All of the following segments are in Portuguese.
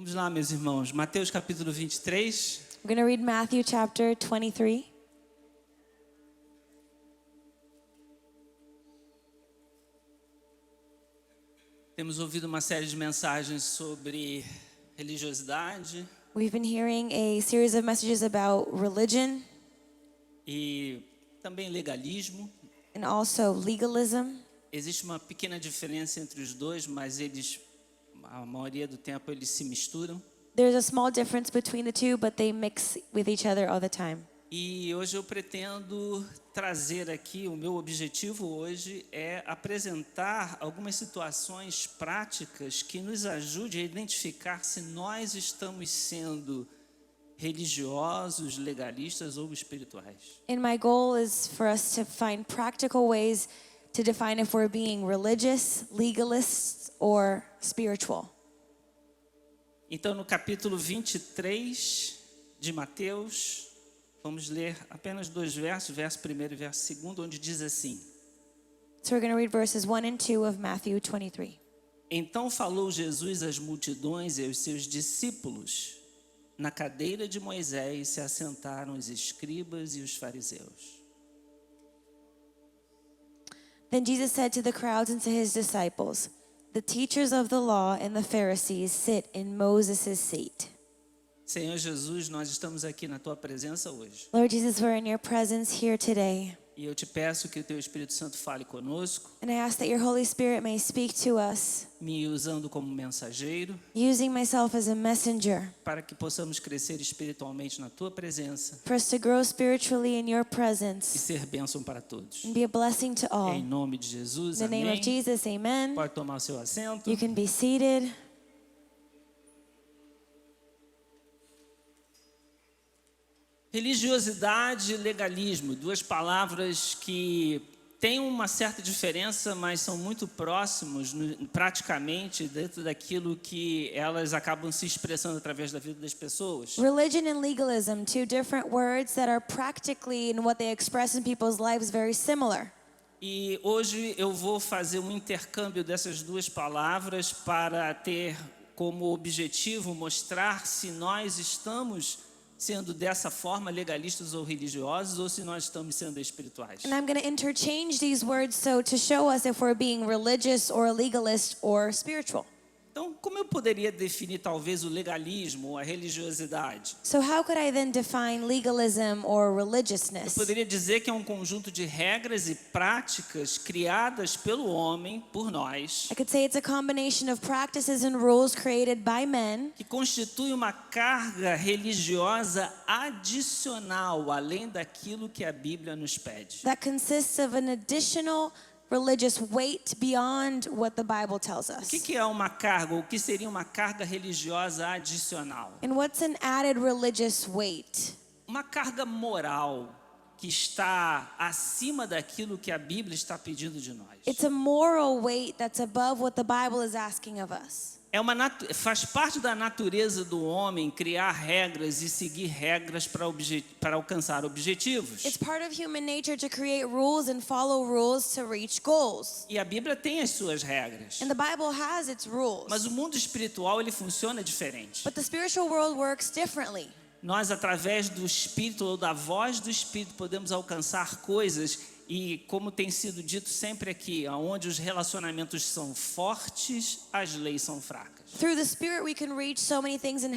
Vamos lá, meus irmãos. Mateus capítulo 23. We're going to read Matthew chapter 23. Temos ouvido uma série de mensagens sobre religiosidade We've been hearing a series of messages about religion e também legalismo. and also legalism. Existe uma pequena diferença entre os dois, mas a maioria do tempo, eles se misturam. There's a small difference between the two, but they mix with each other all the time. E hoje eu pretendo trazer aqui, o meu objetivo hoje é apresentar algumas situações práticas que nos ajudem a identificar se nós estamos sendo religiosos, legalistas ou espirituais. And my goal is for us to find practical ways to define if we're being religious, legalists, or spiritual. Então, no capítulo 23 de Mateus, vamos ler apenas dois versos, verso 1 e verso 2, onde diz assim: So we're going to read verses 1 and 2 of Matthew 23. Então falou Jesus às multidões e aos seus discípulos. Na cadeira de Moisés se assentaram os escribas e os fariseus. Then Jesus said to the crowds and to his disciples, "The teachers of the law and the Pharisees sit in Moses' seat." Senhor Jesus, nós estamos aqui na tua presença hoje. Lord Jesus, we're in your presence here today. E eu te peço que o teu Espírito Santo fale conosco, And I ask that your Holy Spirit may speak to us, me usando como mensageiro, using myself as a messenger, para que possamos crescer espiritualmente na tua presença for us to grow spiritually in your e presence ser bênção para todos. and be a blessing to all. Em nome de Jesus, In the name amém. of Jesus, amen. Pode tomar o seu assento. You can be seated. Religiosidade e legalismo, duas palavras que têm uma certa diferença, mas são muito próximos praticamente dentro daquilo que elas acabam se expressando através da vida das pessoas. Religion and legalism, two different words that are practically in what they express in people's lives very similar. E hoje eu vou fazer um intercâmbio dessas duas palavras para ter como objetivo mostrar se nós estamos sendo dessa forma legalistas ou religiosos ou se nós estamos sendo espirituais. And I'm going to interchange these words so to show us if we're being religious or legalist or spiritual. Então, como eu poderia definir talvez o legalismo ou a religiosidade? So how could I then define legalism or Eu religiousness? poderia dizer que é um conjunto de regras e práticas criadas pelo homem, por nós, I could say it's a combination of practices and rules created by men que constitui uma carga religiosa adicional, além daquilo que a Bíblia nos pede. that consists of an additional religious weight beyond what the Bible tells O us. que é uma carga, ou o que seria uma carga religiosa adicional? And what's an added religious weight? Uma carga moral que está acima daquilo que a Bíblia está pedindo de nós. It's a moral weight that's above what the Bible is asking of us. Faz parte da natureza do homem criar regras e seguir regras para alcançar objetivos. It's part of human nature to create rules and follow rules to reach goals. E a Bíblia tem as suas regras. And the Bible has its rules. Mas o mundo espiritual, ele funciona diferente. But the spiritual world works differently. Nós, através do Espírito ou da voz do Espírito, podemos alcançar coisas e, como tem sido dito sempre aqui, onde os relacionamentos são fortes, as leis são fracas. Through the Spirit we can reach so many things, and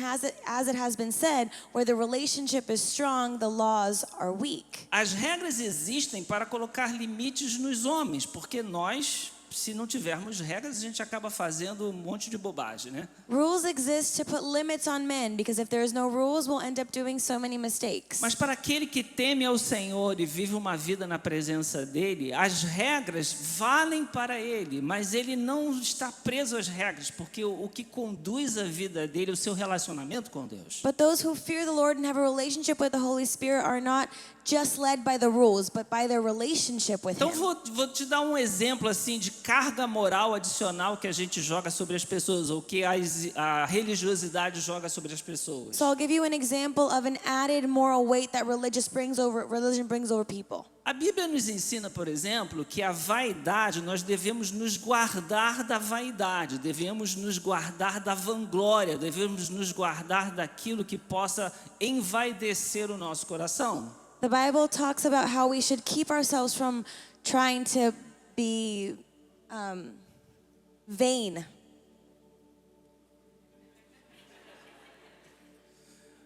as it has been said, where the relationship is strong, the laws are weak. As regras existem para colocar limites nos homens, porque nós, se não tivermos regras, a gente acaba fazendo um monte de bobagem, né? Rules exist to put limits on men, because if there's no rules, we'll end up doing so many mistakes. Mas para aquele que teme ao Senhor e vive uma vida na presença dele, as regras valem para ele, mas ele não está preso às regras, porque o que conduz a vida dele é o seu relacionamento com Deus. But those who fear the Lord and have a relationship with the Holy Spirit are not just led by the rules, but by their relationship with Então Him. vou te dar um exemplo assim de carga moral adicional que a gente joga sobre as pessoas, ou que a religiosidade joga sobre as pessoas. So I'll give you an example of an added moral weight that religion brings over people. A Bíblia nos ensina, por exemplo, que a vaidade, nós devemos nos guardar da vaidade, devemos nos guardar da vanglória, devemos nos guardar daquilo que possa envaidecer o nosso coração. The Bible talks about how we should keep ourselves from trying to be vain.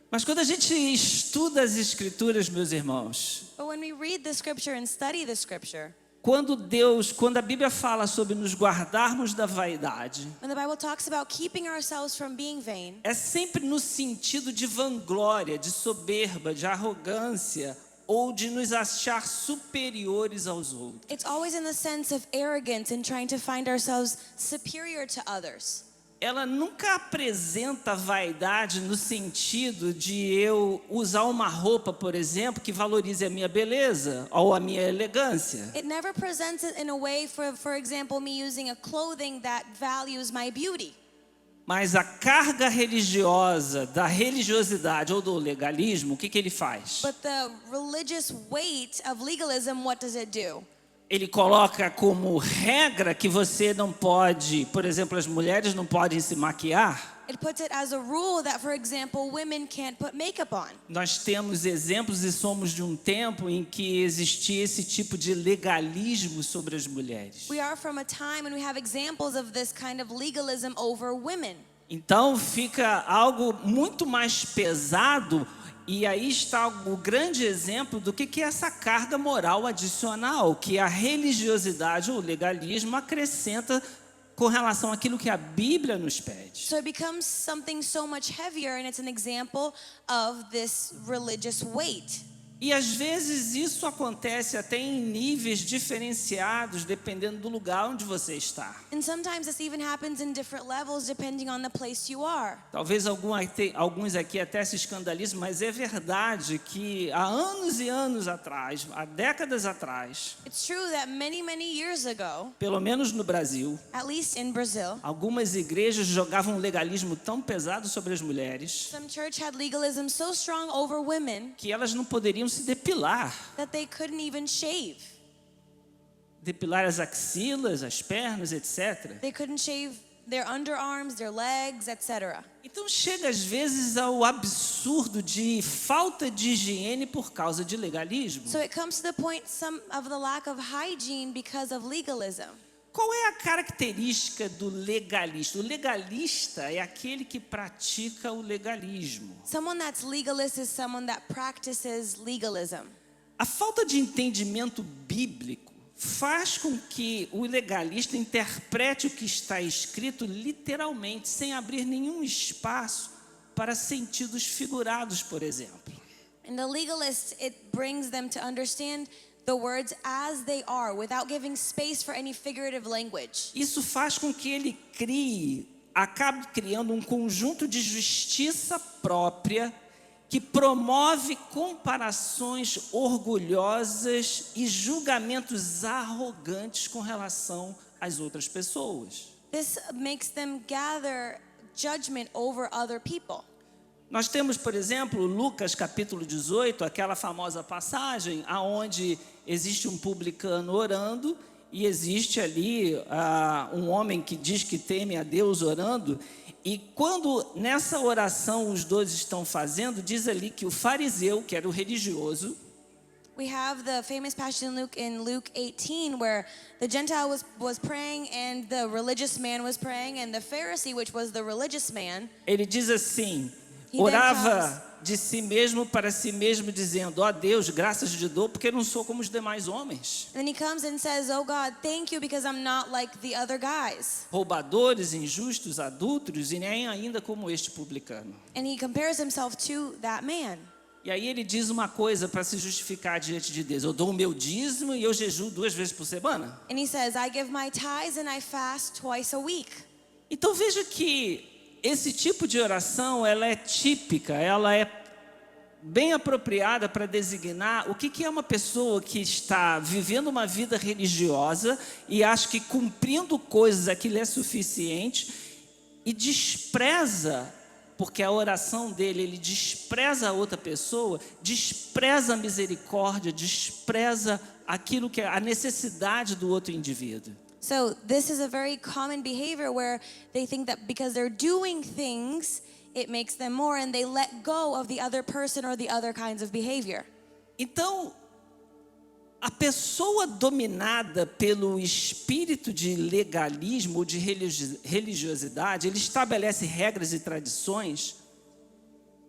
Mas quando a gente estuda as Escrituras, meus irmãos, But when we read the scripture and study the scripture, quando a Bíblia fala sobre nos guardarmos da vaidade, when the Bible talks about keeping ourselves from being vain, é sempre no sentido de vanglória, de soberba, de arrogância, ou de nos achar superiores aos outros. it's always in the sense of arrogance and trying to find ourselves superior to others. Ela nunca apresenta vaidade no sentido de eu usar uma roupa, por exemplo, que valorize a minha beleza ou a minha elegância. It never presents it in a way, for example, me using a clothing that values my beauty. Mas a carga religiosa, da religiosidade ou do legalismo, o que ele faz? But the religious weight of legalism, what does it do? Ele coloca como regra que você não pode, por exemplo, as mulheres não podem se maquiar. It puts it as a rule that, for example, women can't put makeup on. Nós temos exemplos e somos de um tempo em que existia esse tipo de legalismo sobre as mulheres. We are from a time when we have examples of this kind of legalism over women. Então fica algo muito mais pesado, e aí está o grande exemplo do que é essa carga moral adicional que a religiosidade ou o legalismo acrescenta com relação àquilo que a Bíblia nos pede. So it becomes something so much heavier, and it's an example of this religious weight. E às vezes isso acontece até em níveis diferenciados, dependendo do lugar onde você está. And sometimes this even happens in different levels depending on the place you are. Talvez alguns aqui até se escandalizem, mas é verdade que há anos e anos atrás, há décadas atrás, It's true that many, many years ago, pelo menos no Brasil, at least in Brazil, algumas igrejas jogavam um legalismo tão pesado sobre as mulheres some church had legalism so strong over women que elas não poderiam se depilar. that they couldn't even shave. Depilar as axilas, as pernas, etc. They couldn't shave their underarms, their legs, etc. Então chega às vezes ao absurdo de falta de higiene por causa de legalismo. So it comes to the point of the lack of hygiene because of legalism. Qual é a característica do legalista? O legalista é aquele que pratica o legalismo. Someone that's legalist is someone that practices legalism. A falta de entendimento bíblico faz com que o legalista interprete o que está escrito literalmente, sem abrir nenhum espaço para sentidos figurados, por exemplo. And the legalist, it brings them to understand the words as they are, without giving space for any figurative language. Isso faz com que ele acabe criando um conjunto de justiça própria que promove comparações orgulhosas e julgamentos arrogantes com relação às outras pessoas. This makes them gather judgment over other people. Nós temos, por exemplo, Lucas capítulo 18, aquela famosa passagem aonde existe um publicano orando e existe ali um homem que diz que teme a Deus orando. E quando nessa oração os dois estão fazendo, diz ali que o fariseu, que era o religioso, We have the famous passage in Luke 18 where the Gentile was praying and the religious man was praying, and the Pharisee, which was the religious man, ele diz assim, He orava de si mesmo para si mesmo, dizendo: ó Deus, graças te dou, porque eu não sou como os demais homens, and then he comes and says, "Oh God, thank you because I'm not like the other guys." roubadores, injustos, adúlteros, e nem ainda como este publicano. And he compares himself to that man. E aí ele diz uma coisa para se justificar diante de Deus: eu dou o meu dízimo e eu jejuo 2 vezes por semana. And he says, "I give my tithes and I fast twice a week." Então veja que esse tipo de oração, ela é típica, ela é bem apropriada para designar o que é uma pessoa que está vivendo uma vida religiosa e acha que cumprindo coisas aquilo é suficiente e despreza, porque a oração dele, ele despreza a outra pessoa, despreza a misericórdia, despreza aquilo que é a necessidade do outro indivíduo. So this is a very common behavior where they think that because they're doing things, it makes them more, and they let go of the other person or the other kinds of behavior. Então, a pessoa dominada pelo espírito de legalismo ou de religiosidade, ele estabelece regras e tradições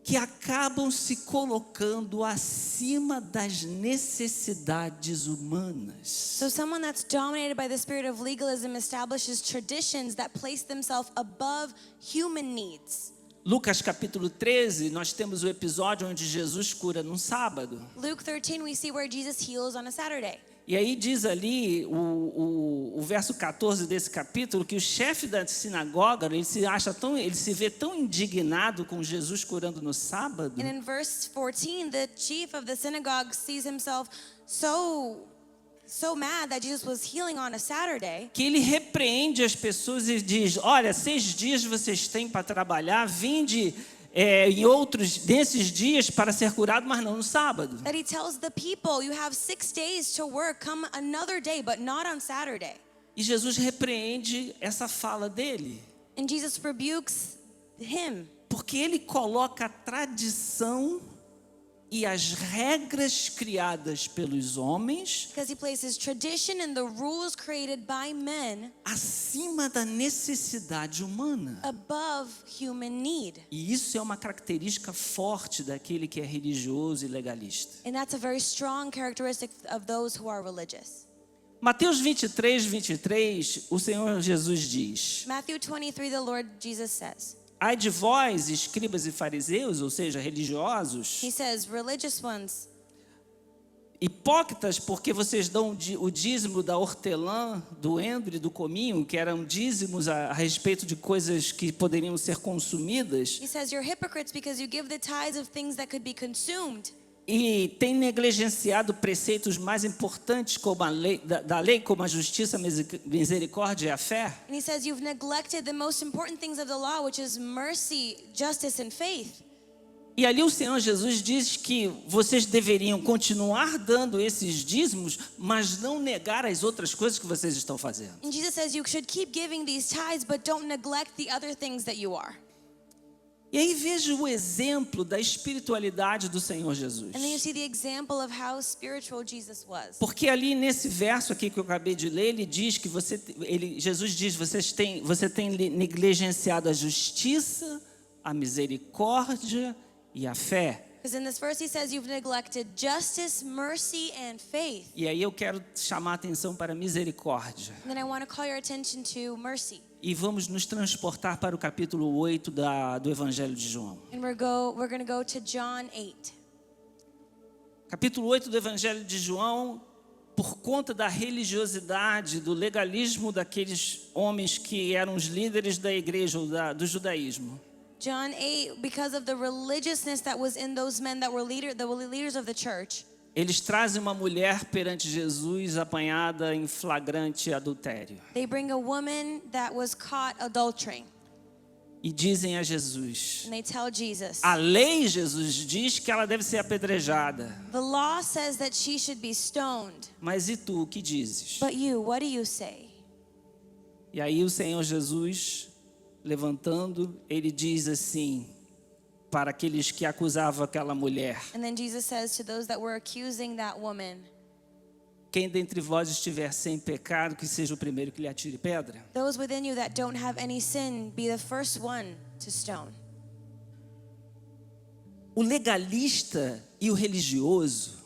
que acabam se colocando acima das necessidades humanas. So someone that's dominated by the spirit of legalism establishes traditions that place themselves above human needs. Lucas capítulo 13, nós temos o episódio onde Jesus cura num sábado. Luke 13, we see where Jesus heals on a Saturday. E aí diz ali o verso 14 desse capítulo que o chefe da sinagoga, ele se vê tão indignado com Jesus curando no sábado. And in verse 14, the chief of the synagogue sees himself so mad that Jesus was healing on a Saturday, Que ele repreende as pessoas e diz: olha, 6 dias vocês têm para trabalhar, vinde em outros desses dias para ser curado, mas não no sábado. that he tells the people, you have 6 days to work, come another day, but not on Saturday. E Jesus repreende essa fala dele, And Jesus rebukes him porque ele coloca a tradição e as regras criadas pelos homens because he places tradition and the rules created by men acima da necessidade humana. above human need. E isso é uma característica forte daquele que é religioso e legalista. And that's a very strong characteristic of those who are religious. Mateus 23, 23, o Senhor Jesus diz: Matthew 23, the Lord Jesus says, ai de vós, escribas e fariseus, ou seja, religiosos, he says, religious ones, hipócritas, porque vocês dão o dízimo da hortelã, do endro e do cominho, que eram dízimos a respeito de coisas que poderiam ser consumidas, he says, you're hypocrites because you give the tithes of things that could be consumed. e têm negligenciado preceitos mais importantes como a lei, da lei, como a justiça, a misericórdia e a fé. And he says, you've neglected the most important things of the law, which is mercy, justice, and faith. E ali o Senhor Jesus diz que vocês deveriam continuar dando esses dízimos, mas não negar as outras coisas que vocês estão fazendo. And Jesus says you should keep giving these tithes, but don't neglect the other things that you are. E aí veja o exemplo da espiritualidade do Senhor Jesus. And then you see the example of how spiritual Jesus was. Porque ali nesse verso aqui que eu acabei de ler, ele diz que Jesus diz, você tem negligenciado a justiça, a misericórdia e a fé. Because in this verse he says you've neglected justice, mercy, and faith. E aí eu quero chamar a atenção para a misericórdia. And then I want to call your attention to mercy. E vamos nos transportar para o capítulo 8 do Evangelho de João. And we're going to go to John 8. Capítulo 8 do Evangelho de João, por conta da religiosidade, do legalismo daqueles homens que eram os líderes da igreja ou do judaísmo. John 8, because of the religiousness that was in those men that were leaders of the church. Eles trazem uma mulher perante Jesus apanhada em flagrante adultério. They bring a woman that was caught adultering. E dizem a Jesus: And they tell Jesus, a lei, Jesus, diz que ela deve ser apedrejada. the law says that she should be stoned. Mas e tu, o que dizes? But you, what do you say? E aí o Senhor Jesus, levantando, ele diz assim para aqueles que acusavam aquela mulher: And then Jesus says to those that were accusing that woman, quem dentre vós estiver sem pecado, que seja o primeiro que lhe atire pedra. those within you that don't have any sin, be the first one to stone. O legalista e o religioso,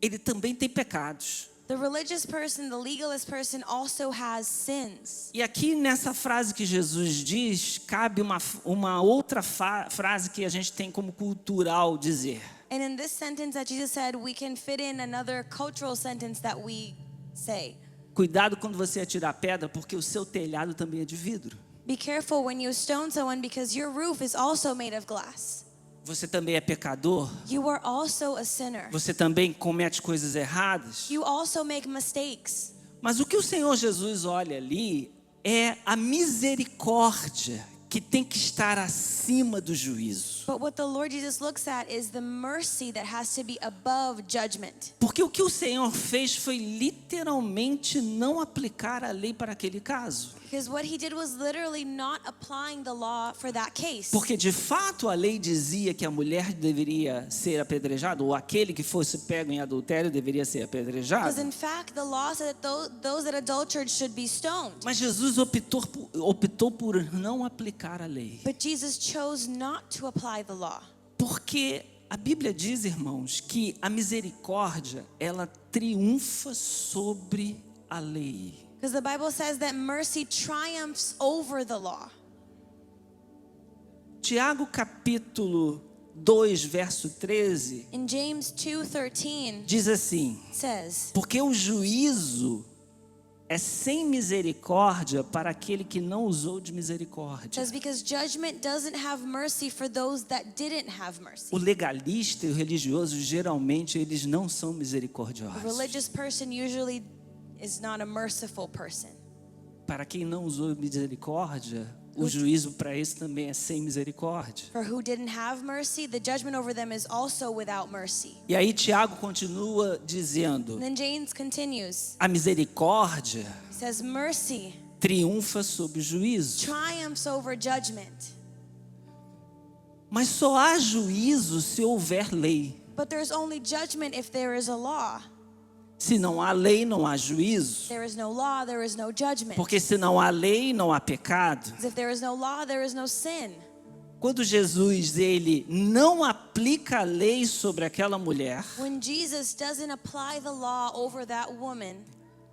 ele também tem pecados. The religious person, the legalist person also has sins. E aqui nessa frase que Jesus diz, cabe uma outra frase que a gente tem como cultural dizer. And in this sentence that Jesus said, we can fit in another cultural sentence that we say. Cuidado quando você atirar pedra, porque o seu telhado também é de vidro. Be careful when you stone someone because your roof is also made of glass. Você também é pecador? You are also a sinner. Você também comete coisas erradas? You also make mistakes. Mas o que o Senhor Jesus olha ali é a misericórdia que tem que estar acima do juízo. But what the Lord Jesus looks at is the mercy that has to be above judgment. Porque o que o Senhor fez foi literalmente não aplicar a lei para aquele caso. Because what he did was literally not applying the law for that case. Porque de fato a lei dizia que a mulher deveria ser apedrejada, ou aquele que fosse pego em adultério deveria ser Because apedrejado. in fact, the law said that those that adulterated should be stoned. Mas Jesus optou por não aplicar a lei. But Jesus chose not to apply the law. Porque a Bíblia diz, irmãos, que a misericórdia, ela triunfa sobre a lei. Because the Bible says that mercy triumphs over the law. Tiago capítulo 2, verso 13, In James 2:13 diz assim: says, porque o juízo é sem misericórdia para aquele que não usou de misericórdia. says because judgment doesn't have mercy for those that didn't have mercy. O legalista e o religioso, geralmente, eles não são A misericordiosos. religious person usually is not a merciful person. Para quem não usou misericórdia, o juízo para esse também é sem misericórdia. For who didn't have mercy, the judgment over them is also without mercy. E aí Tiago continua dizendo: And then James continues, a misericórdia says mercy triunfa sobre o juízo. triumphs over judgment. Mas só há juízo se houver lei. But there's only judgment if there is a law. Se não há lei, não há juízo. There is no law, there is no judgment. Porque se não há lei, não há pecado. Because if there is no law, there is no sin. Quando Jesus ele não aplica a lei sobre aquela mulher, When Jesus doesn't apply the law over that woman,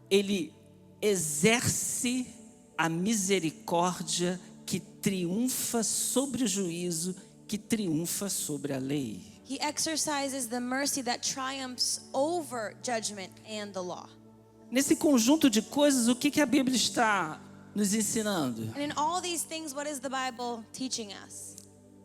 ele exerce a misericórdia que triunfa sobre o juízo, que triunfa sobre a lei. he exercises the mercy that triumphs over judgment and the law. Nesse conjunto de coisas, o que a Bíblia está nos ensinando? And in all these things, what is the Bible teaching us?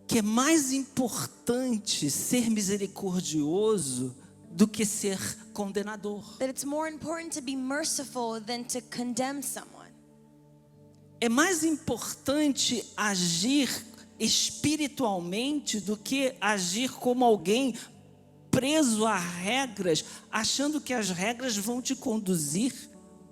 Que é mais importante ser misericordioso do que ser condenador. That it's more important to be merciful than to condemn someone. É mais importante agir espiritualmente do que agir como alguém preso a regras, achando que as regras vão te conduzir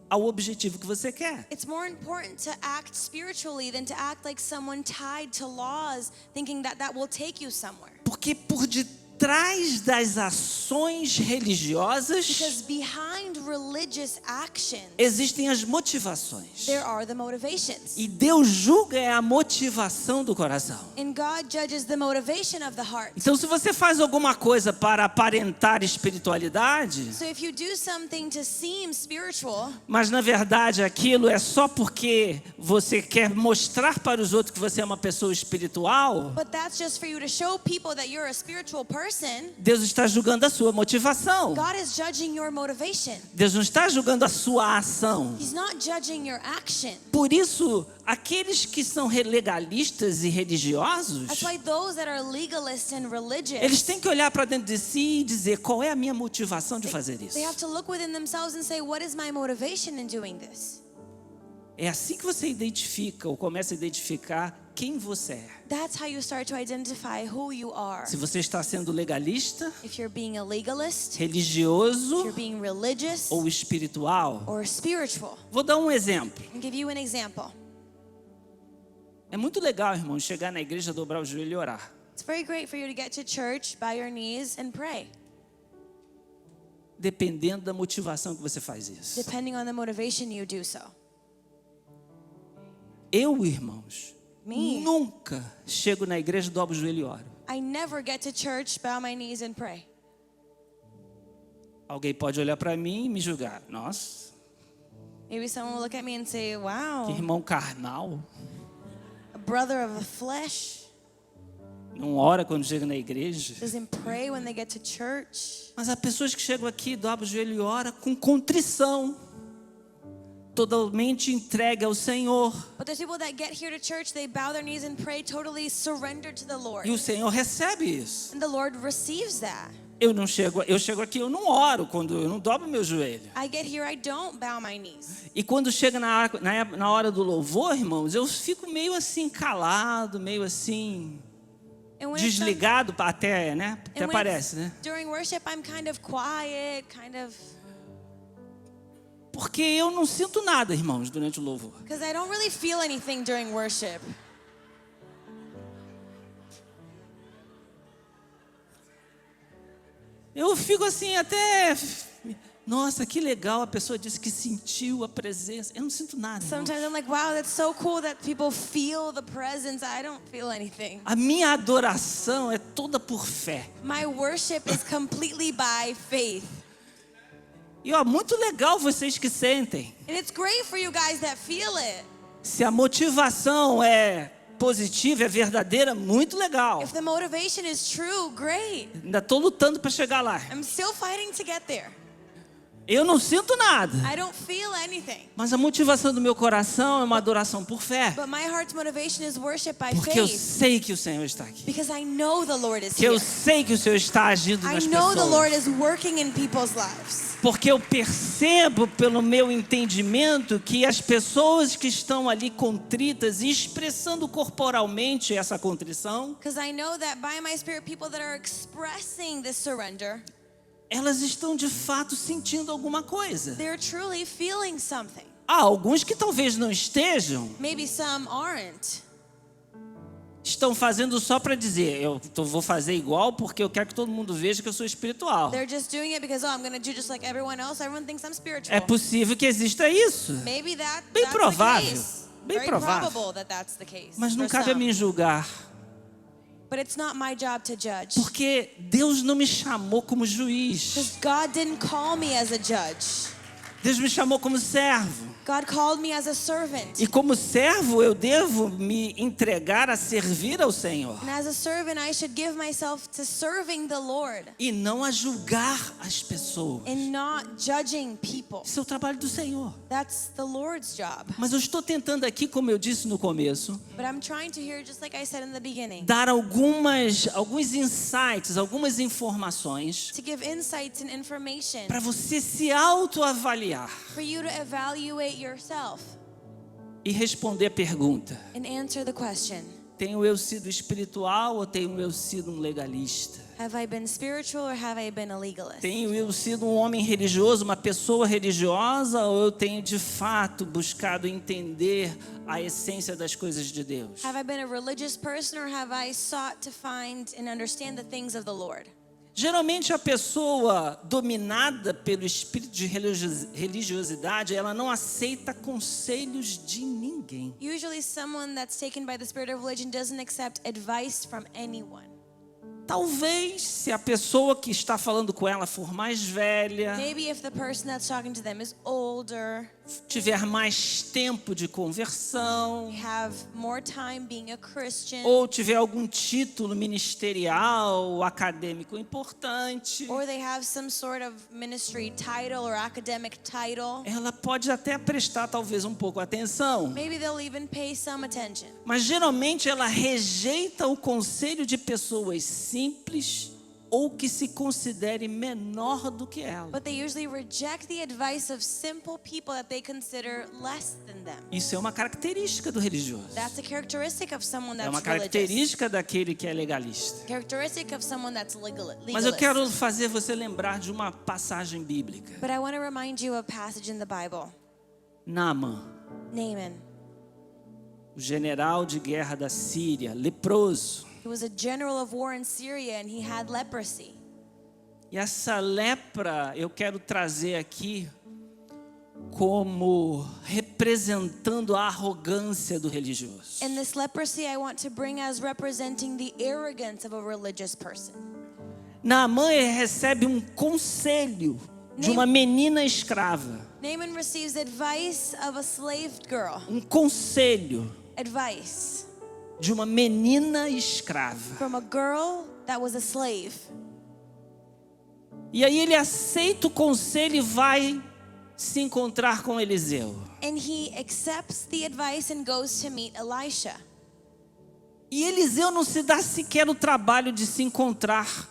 ao objetivo que você quer. It's more important to act spiritually than to act like someone tied to laws, thinking that that will take you somewhere. Porque por detrás das ações religiosas Because behind religious actions, existem as motivações. there are the motivations. E Deus julga a motivação do coração. And God judges the motivation of the heart. Então, se você faz alguma coisa para aparentar espiritualidade, So if you do something to seem spiritual, mas na verdade aquilo é só porque você quer mostrar para os outros que você é uma pessoa espiritual, but that's just for you to show people that you're a spiritual person, Deus está julgando a sua motivação. God is judging your motivation. Deus não está julgando a sua ação. He's not judging your action. Por isso, aqueles que são legalistas e religiosos, That's why those that are legalists and eles religious, têm que olhar para dentro de si e dizer: qual é a minha motivação de fazer isso? they have to look within themselves and say, what is my motivation in doing this? É assim que você identifica ou começa a identificar quem você é. That's how you start to identify who you are. Se você está sendo legalista, If you're being a legalist, if religioso you're being religious ou espiritual. or spiritual. Vou dar um exemplo. I'll give you an example. É muito legal, irmão, chegar na igreja, dobrar o joelho e orar. It's very great for you to get to church, bow your knees and pray. Dependendo da motivação que você faz isso. Depending on the motivation you do so. Eu, irmãos, Me? nunca chego na igreja, dobro o joelho e oro. I never get to church, bow my knees and pray. Alguém pode olhar para mim e me julgar. Nossa, Maybe someone will look at me and say, que wow, irmão carnal. a brother of the flesh Não ora quando chega na igreja. doesn't pray when they get to church. Mas há pessoas que chegam aqui, dobram o joelho e oram com contrição. totalmente entregue ao Senhor. But there's people that get here to church, they bow their knees and pray totally surrendered to the Lord. E o Senhor recebe isso. And the Lord receives that. Eu chego aqui, eu não oro, quando eu não dobro meu joelho. I get here, I don't bow my knees. E quando chega na hora do louvor, irmãos, eu fico meio assim calado, meio assim And when it's done- desligado até, né? Até and when parece, it's né? during worship, I'm kind of quiet, Porque eu não sinto nada, irmãos, durante o louvor. because I don't really feel anything during worship. Eu fico assim até... Nossa, que legal, a pessoa disse que sentiu a presença. Eu não sinto nada, irmãos. Sometimes I'm like, wow, that's so cool that people feel the presence. I don't feel anything. A minha adoração é toda por fé. My worship is completely by faith. E ó, muito legal vocês que sentem. And it's great for you guys that feel it. Se a motivação é positiva, é verdadeira, muito legal. If the motivation is true, great. Ainda estou lutando para chegar lá. I'm still fighting to get there. Eu não sinto nada. I don't feel anything. Mas a motivação do meu coração é uma adoração por fé. But my heart's motivation is worship by Porque eu faith. sei que o Senhor está aqui. Because I know the Lord is Que eu here. sei que o Senhor está agindo I nas know the Lord pessoas. is working in people's lives. Porque eu percebo pelo meu entendimento que as pessoas que estão ali contritas e expressando corporalmente essa contrição, Because I know that by my spirit, people that are expressing this surrender, elas estão de fato sentindo alguma coisa. they're truly feeling something. Há alguns que talvez não estejam, Maybe some aren't. estão fazendo só para dizer, eu vou fazer igual porque eu quero que todo mundo veja que eu sou espiritual. They're just doing it because, oh, I'm going to do just like everyone else. Everyone thinks I'm spiritual. É possível que exista isso, Maybe Bem that's provável. the case. Bem Very provável. probable that that's the case. mas não for cabe a some. mim julgar. But it's not my job to judge. Porque Deus não me chamou como juiz. Because God didn't call me as a judge. Deus me chamou como servo. God called me as a servant. E como servo eu devo me entregar a servir ao Senhor. And as a servant, I should give myself to serving the Lord E não a julgar as pessoas. and not judging people. Esse é o trabalho do Senhor. That's the Lord's job. Mas eu estou tentando aqui, como eu disse no começo, But I'm trying to hear, just like I said in the beginning, dar alguns insights, algumas informações to give insights and information para você se autoavaliar for you to evaluate yourself e responder a pergunta: and answer the question, tenho eu sido espiritual ou tenho eu sido um legalista? have I been spiritual or have I been a legalist? Tenho eu sido um homem religioso, uma pessoa religiosa, ou eu tenho de fato buscado entender a essência das coisas de Deus? Have I been a religious person or have I sought to find and understand the things of the Lord? Geralmente a pessoa dominada pelo espírito de religiosidade, ela não aceita conselhos de ninguém. Usually someone that's taken by the spirit of religion doesn't accept advice from anyone. Talvez se a pessoa que está falando com ela for mais velha, Maybe if the person that's talking to them is older, tiver mais tempo de conversão, have more time being a Christian, ou tiver algum título ministerial, acadêmico importante, or they have some sort of ministry title or academic title, ela pode até prestar talvez um pouco atenção. maybe they'll even pay some attention. Mas geralmente ela rejeita o conselho de pessoas simples ou que se considere menor do que ela. But they usually reject the advice of simple people that they consider less than them. Isso é uma característica do religioso. That's a characteristic of someone É that's uma religious. característica daquele que é legalista. Characteristic of someone that's legalist. Mas eu quero fazer você lembrar de uma passagem bíblica. But I want to remind you of a passage in the Bible. Naaman, Naaman. o general de guerra da Síria, leproso. He was a general of war in Syria and he had leprosy. E essa lepra eu quero trazer aqui como representando a arrogância do religioso. And this leprosy I want to bring as representing the arrogance of a religious person. Naaman recebe um conselho de uma menina escrava. Naaman receives advice of a slave girl. Um conselho Advice de uma menina escrava. from a girl that was a slave. E aí ele aceita o conselho e vai se encontrar com Eliseu. And he accepts the advice and goes to meet Elisha. E Eliseu não se dá sequer o trabalho de se encontrar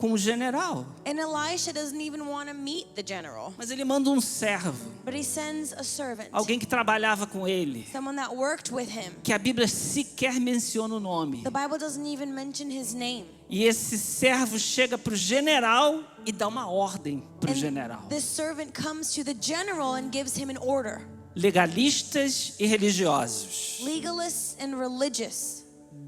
com o general. And Elisha doesn't even want to meet the general, Mas ele manda um servo, but he sends a servant, alguém que trabalhava com ele, someone that worked with him. que a Bíblia sequer menciona o nome. The Bible doesn't even mention his name. E esse servo chega para o general e dá uma ordem para o general. This servant comes to the general and gives him an order. Legalistas e religiosos. Legalists and religious.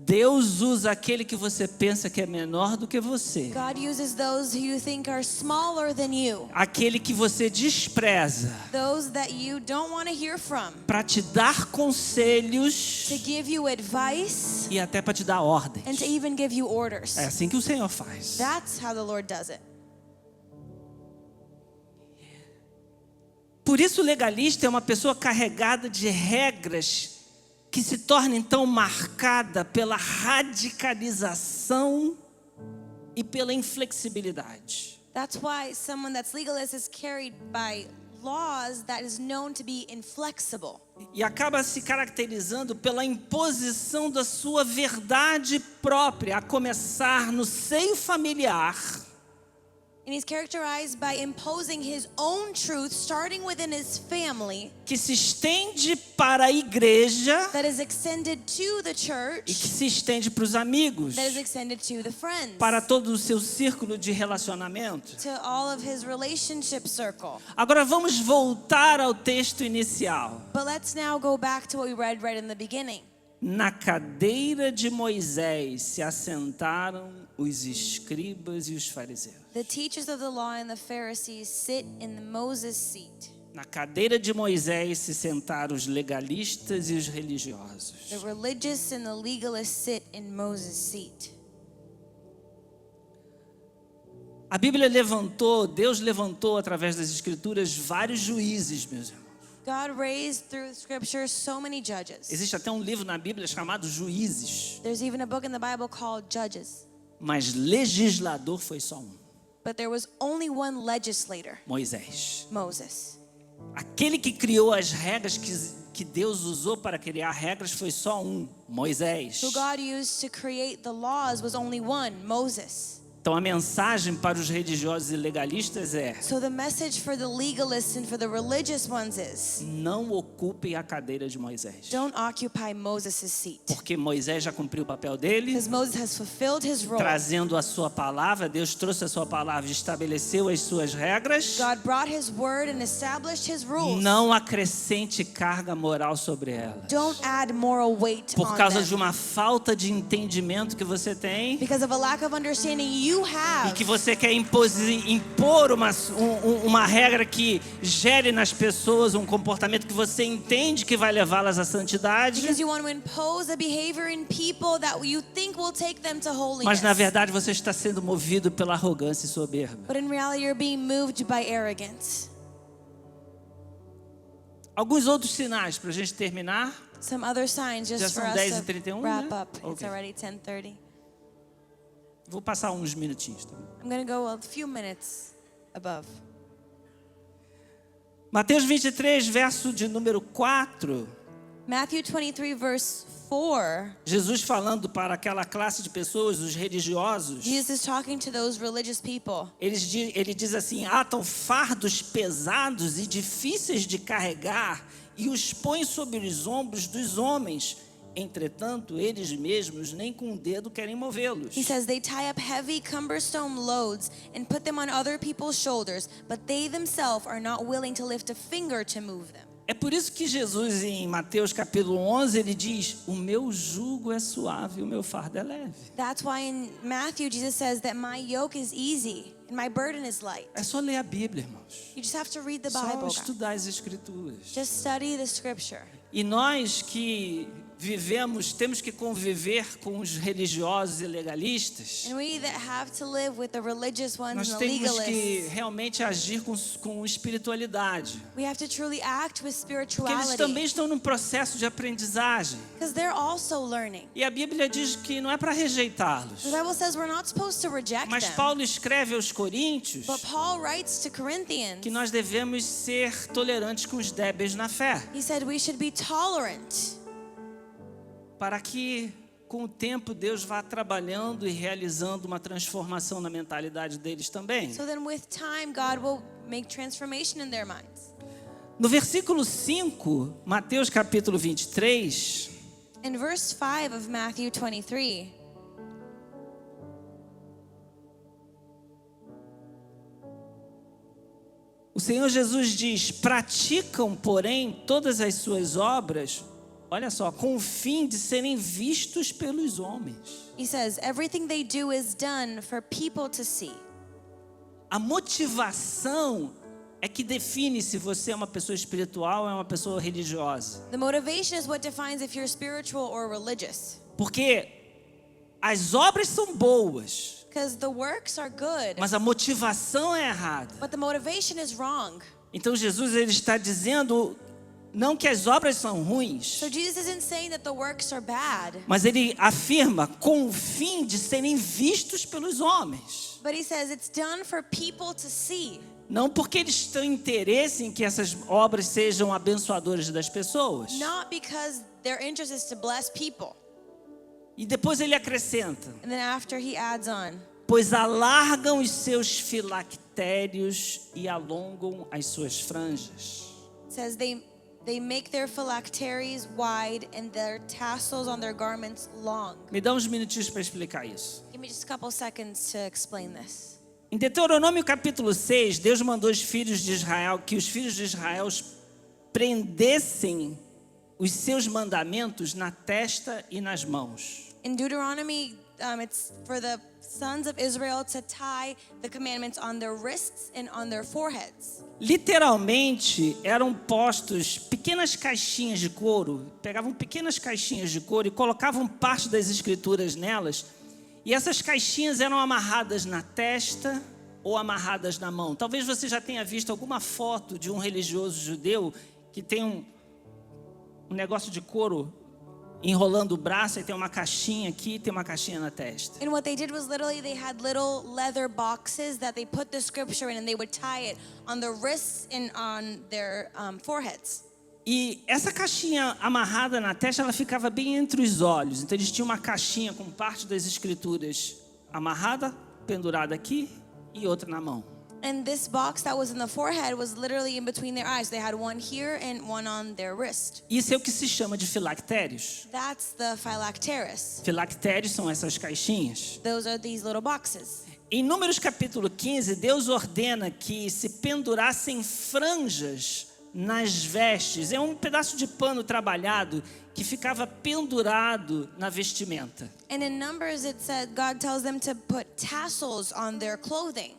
Deus usa aquele que você pensa que é menor do que você. God uses those who you think are smaller than you, Aquele que você despreza, those that you don't want to hear from, para te dar conselhos to give you advice e até para te dar ordens. and to even give you orders. É assim que o Senhor faz. That's how the Lord does it. Por isso o legalista é uma pessoa carregada de regras que se torna então marcada pela radicalização e pela inflexibilidade. That's why someone that's legalist is carried by laws that is known to be inflexible. E acaba se caracterizando pela imposição da sua verdade própria, a começar no seio familiar, And he's characterized by imposing his own truth, starting within his family, que se estende para a igreja that is extended to the e que church, se estende para os amigos, that is extended to the friends, para todo o seu círculo de relacionamento. to all of his relationship circle. Agora vamos voltar ao texto inicial. But let's now go back to what we read right in the beginning. Na cadeira de Moisés se assentaram os escribas e os fariseus. The teachers of the law and the Pharisees sit in the Moses seat. Na cadeira de Moisés se sentaram os legalistas e os religiosos. The religious and the legalists sit in Moses' seat. A Bíblia Deus levantou através das escrituras vários juízes, meus irmãos. God raised through the scriptures so many judges. Existe até um livro na Bíblia chamado Juízes, There's even a book in the Bible called Judges. mas legislador foi só um, But there was only one legislator, Moisés. Moses. Aquele que criou as regras que Deus usou para criar regras foi só um, Moisés. Who God used to create the laws was only one, Moses. Então a mensagem para os religiosos e legalistas é: So the message for the legalists and for the religious ones is, não ocupem a cadeira de Moisés. don't occupy Moses' seat. Porque Moisés já cumpriu o papel dele, Because Moses has fulfilled his role. trazendo a sua palavra. Deus trouxe a sua palavra e estabeleceu as suas regras. God brought his word and established his rules. Não acrescente carga moral sobre ela. Don't add moral weight Por on causa them. de uma falta de entendimento que você tem Because of a lack of understanding you e have. que você quer impor uma regra que gere nas pessoas um comportamento que você entende que vai levá-las à santidade, Because you want to impose a behavior in people that you think will take them to holiness. mas na verdade você está sendo movido pela arrogância e soberba. But in reality, you're being moved by arrogance. Alguns outros sinais para a gente terminar. Some other signs Já just for são us 10:31, to wrap né? up. It's Ok. already 10:30. Vou passar uns minutinhos. Tá? I'm going to go a few minutes above. Mateus 23, verso de número 4. Matthew 23, verse 4. Jesus falando para aquela classe de pessoas, os religiosos. Jesus is talking to those religious people. Ele diz assim: atam fardos pesados e difíceis de carregar e os põem sobre os ombros dos homens. Entretanto, eles mesmos nem com o dedo querem movê-los. He says they tie up heavy, cumbersome loads and put them on other people's shoulders, but they themselves are not willing to lift a finger to move them. É por isso que Jesus, em Mateus capítulo 11, ele diz: o meu jugo é suave, o meu fardo é leve. That's why in Matthew, Jesus says that my yoke is easy and my burden is light. É só ler a Bíblia, irmãos. You just have to read the Só Bible. guys. estudar as Escrituras. Just study the scripture. E nós que temos que conviver com os religiosos e legalistas, And we that have to live with the religious ones nós and the temos que legalists, realmente agir com espiritualidade. we have to truly act with Porque eles spirituality. também estão num processo de aprendizagem. Because they're also learning. E a Bíblia diz que não é para rejeitá-los. The Bible says we're not supposed to reject Mas them. Paulo escreve aos Coríntios But Paul writes to Corinthians, que nós devemos ser tolerantes com os débeis na fé, he said we should be tolerant, para que com o tempo Deus vá trabalhando e realizando uma transformação na mentalidade deles também. so then with time God will make transformation in their minds. No versículo 5, Mateus capítulo 23, In verse 5 of Matthew 23, o Senhor Jesus diz: praticam, porém, todas as suas obras, olha só, com o fim de serem vistos pelos homens. he says, everything they do is done for people to see. A motivação é que define se você é uma pessoa espiritual ou é uma pessoa religiosa. The motivation is what defines if you're spiritual or religious. Porque as obras são boas, Because the works are good, mas a motivação é errada. but the motivation is wrong. Então Jesus ele está dizendo não que as obras são ruins, So Jesus isn't saying that the works are bad, mas ele afirma com o fim de serem vistos pelos homens. but he says it's done for people to see. Não porque eles têm interesse em que essas obras sejam abençoadoras das pessoas. Not because their interest is to bless people. E depois ele acrescenta: And then after he adds on, pois alargam os seus filactérios e alongam as suas franjas. it says they make their phylacteries wide and their tassels on their garments long. Me dá uns minutinhos para explicar isso. Give me just a couple seconds to explain this. Em Deuteronômio capítulo 6, Deus mandou os filhos de Israel que os filhos de Israel prendessem os seus mandamentos na testa e nas mãos. In Deuteronomy, it's for the sons of Israel to tie the commandments on their wrists and on their foreheads. Literalmente eram postos pequenas caixinhas de couro, pegavam pequenas caixinhas de couro e colocavam parte das escrituras nelas, e essas caixinhas eram amarradas na testa ou amarradas na mão. Talvez você já tenha visto alguma foto de um religioso judeu que tem um negócio de couro enrolando o braço, e tem uma caixinha aqui, tem uma caixinha na testa. And what they did was literally they had little leather boxes that they put the scripture in and they would tie it on their wrists and on their foreheads. E essa caixinha amarrada na testa, ela ficava bem entre os olhos. Então eles tinham uma caixinha com parte das escrituras amarrada, pendurada aqui, e outra na mão. And this box that was in the forehead was literally in between their eyes. They had one here and one on their wrist. Isso é o que se chama de filactérios. That's the phylacteries. Filactérios são essas caixinhas. Those are these little boxes. Em Números capítulo 15, Deus ordena que se pendurassem franjas nas vestes. É um pedaço de pano trabalhado que ficava pendurado na vestimenta. And in Numbers it said God tells them to put tassels on their clothing.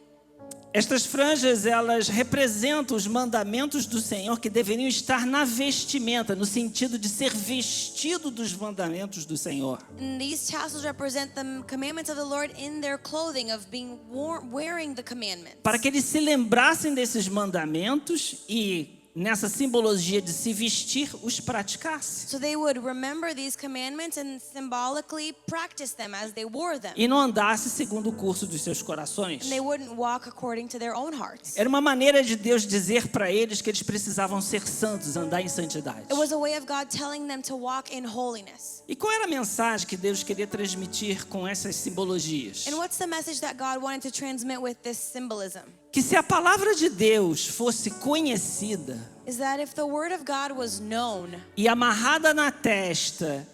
Estas franjas, elas representam os mandamentos do Senhor que deveriam estar na vestimenta, no sentido de ser vestido dos mandamentos do Senhor. And these tassels represent the commandments of the Lord in their clothing, of being wearing the commandments. Para que eles se lembrassem desses mandamentos e, nessa simbologia de se vestir, os praticassem. So they would remember these commandments and symbolically practice them as they wore them. E não andasse segundo o curso dos seus corações. And they wouldn't walk according to their own hearts. Era uma maneira de Deus dizer para eles que eles precisavam ser santos, andar em santidade. It was a way of God telling them to walk in holiness. E qual era a mensagem que Deus queria transmitir com essas simbologias? And what's the message that God wanted to transmit with this symbolism? Que se a palavra de Deus fosse conhecida Is that if the word of God was known e amarrada na testa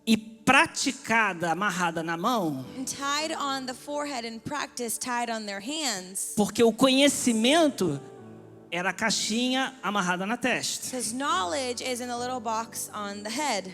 e praticada, amarrada na mão, and tied on the forehead and practiced tied on their hands, porque o conhecimento era a caixinha amarrada na testa because knowledge is in the little box on the head,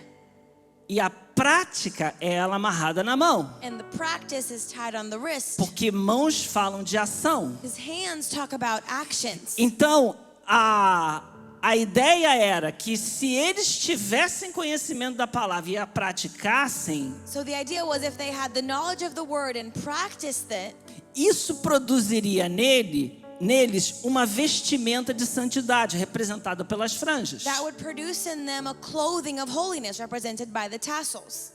e a prática é ela amarrada na mão, and the practice is tied on the wrist, porque mãos falam de ação. because hands talk about actions. Então, a a ideia era que se eles tivessem conhecimento da palavra e a praticassem, So the idea was if they had the knowledge of the word and practiced it, isso produziria neles uma vestimenta de santidade, representada pelas franjas. that would produce in them a clothing of holiness represented by the tassels.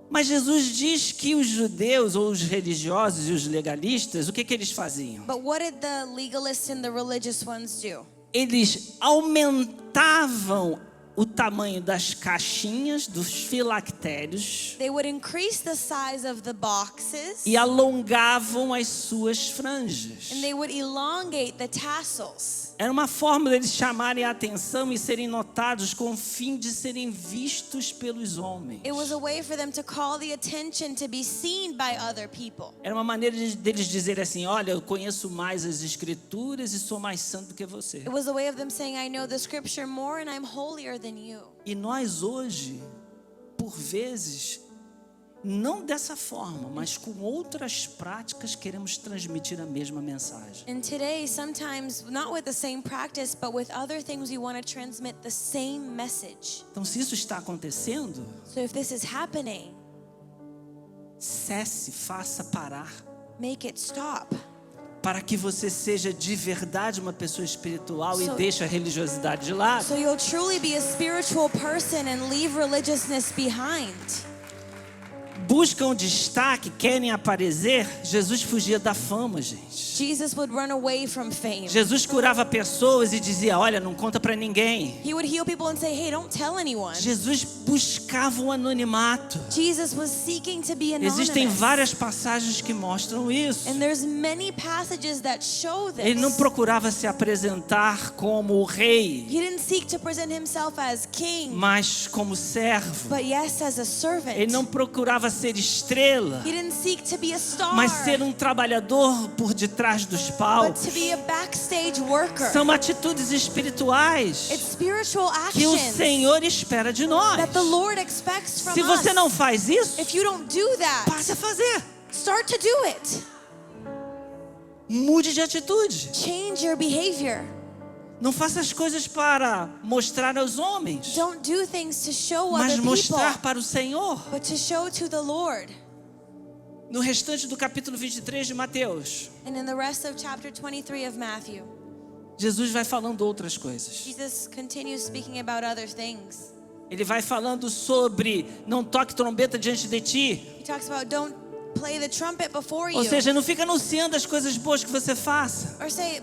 Mas Jesus diz que os judeus, ou os religiosos e os legalistas, o que eles faziam? But what did the legalists and the religious ones do? Eles aumentavam o tamanho das caixinhas, dos filactérios, They would increase the size of the boxes e alongavam as suas franjas. and they would elongate the tassels. Era uma forma deles chamarem a atenção e serem notados com o fim de serem vistos pelos homens. It was a way for them to call the attention to be seen by other people. Era uma maneira deles dizerem assim: olha, eu conheço mais as escrituras e sou mais santo do que você. It was a way of them saying, I know the scripture more and I'm holier than you. E nós hoje, por vezes, não dessa forma, mas com outras práticas, queremos transmitir a mesma mensagem. And today, sometimes, not with the same practice, but with other things, we want to transmit the same message. Então, se isso está acontecendo, So if this is happening, cesse, faça parar, make it stop. para que você seja de verdade uma pessoa espiritual e So- deixe a religiosidade de lado. So you'll truly be a spiritual person and leave religiousness behind. Buscam destaque, querem aparecer. Jesus fugia da fama, gente. Jesus would run away from fame. Jesus curava pessoas e dizia: olha, não conta para ninguém. He would heal people and say, hey, don't tell anyone. Jesus buscava o anonimato. Jesus was seeking to be anonymous. Existem várias passagens que mostram isso. And there's many passages that show this. Ele não procurava se apresentar como o rei, He didn't seek to present himself as king, mas como servo. but yes, as a servant. Ele não procurava ser estrela, He didn't seek to be a star, mas ser um trabalhador por detrás dos but palcos. to be a backstage worker. São atitudes espirituais It's spiritual que o actions Senhor espera de nós. that the Lord expects from Se você us. não faz isso, If you don't do that, passe a fazer. start to do it. Mude de atitude. Change your behavior. Não faça as coisas para mostrar aos homens, Don't do things to show mas other people, mostrar para o Senhor. but to show to the Lord. No restante do capítulo 23 de Mateus, And in the rest of chapter 23 of Matthew, Jesus vai falando outras coisas. Jesus continues speaking about other things. Ele vai falando sobre não toque trombeta diante de ti. He talks about don't play the trumpet before you. Ou seja, não fica anunciando as coisas boas que você faça.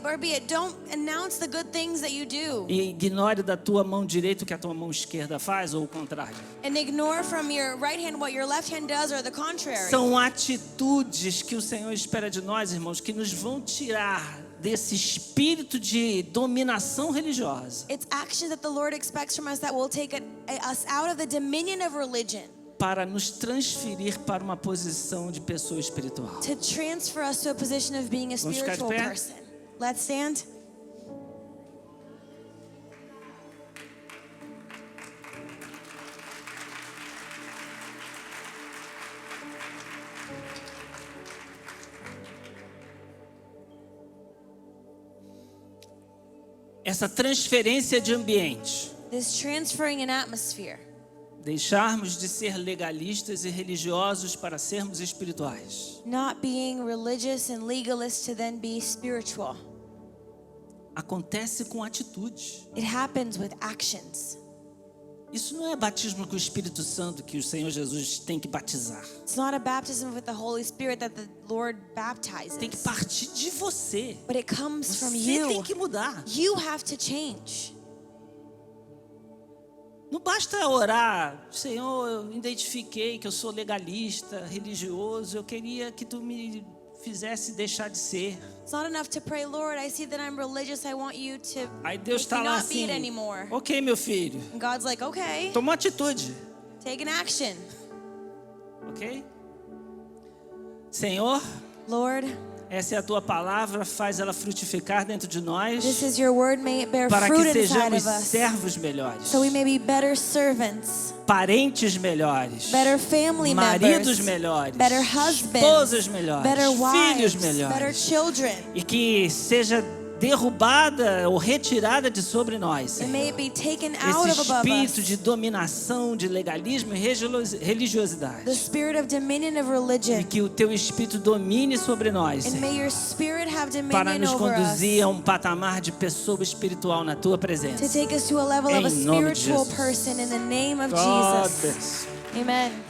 Or be it, don't announce the good things that you do. E ignore da tua mão direita o que a tua mão esquerda faz, ou o contrário. And ignore from your right hand what your left hand does, or the contrary. São atitudes que o Senhor espera de nós, irmãos, que nos vão tirar desse espírito de dominação religiosa It's actions that the Lord expects from us that will take us out of the dominion of religion, para nos transferir para uma posição de pessoa espiritual. to transfer us to a position of being a Vamos ficar de spiritual pé? person. Let's stand. Essa transferência de ambiente, This transferring an atmosphere, deixarmos de ser legalistas e religiosos para sermos espirituais, not being religious and legalist to then be spiritual. acontece com atitude. It happens with actions. Isso não é batismo com o Espírito Santo que o Senhor Jesus tem que batizar. It's not a baptism with the Holy Spirit that the Lord baptizes. Tem que partir de você. But it comes from Você tem you. que mudar. You have to change. Não basta orar, Senhor, eu identifiquei que eu sou legalista, religioso, eu queria que tu me fizesse deixar de ser. It's not enough to pray, Lord, I see that I'm religious. I want you to Aí Deus make me está lá not be assim, it anymore. ok, meu filho, And God's like, okay, toma uma atitude, take an action. ok? Senhor, Lord, essa é a tua palavra, faz ela frutificar dentro de nós, this is your word. May it bear para que fruit inside sejamos of us, servos melhores, so we may be better servants, parentes melhores, better family maridos members, melhores, better husbands, esposas melhores, better filhos wives, better melhores. children. E que seja derrubada ou retirada de sobre nós, And Senhor. may it be taken out Esse of above espírito us. de dominação, de legalismo e religiosidade. The spirit of dominion of E religion. que o teu espírito domine sobre nós, And Senhor, may your spirit have para dominion nos over us. conduzir a um patamar de pessoa espiritual na tua To presença. take us to a level of a Em nome de spiritual Jesus. person in the name of God Jesus. bless. Amen.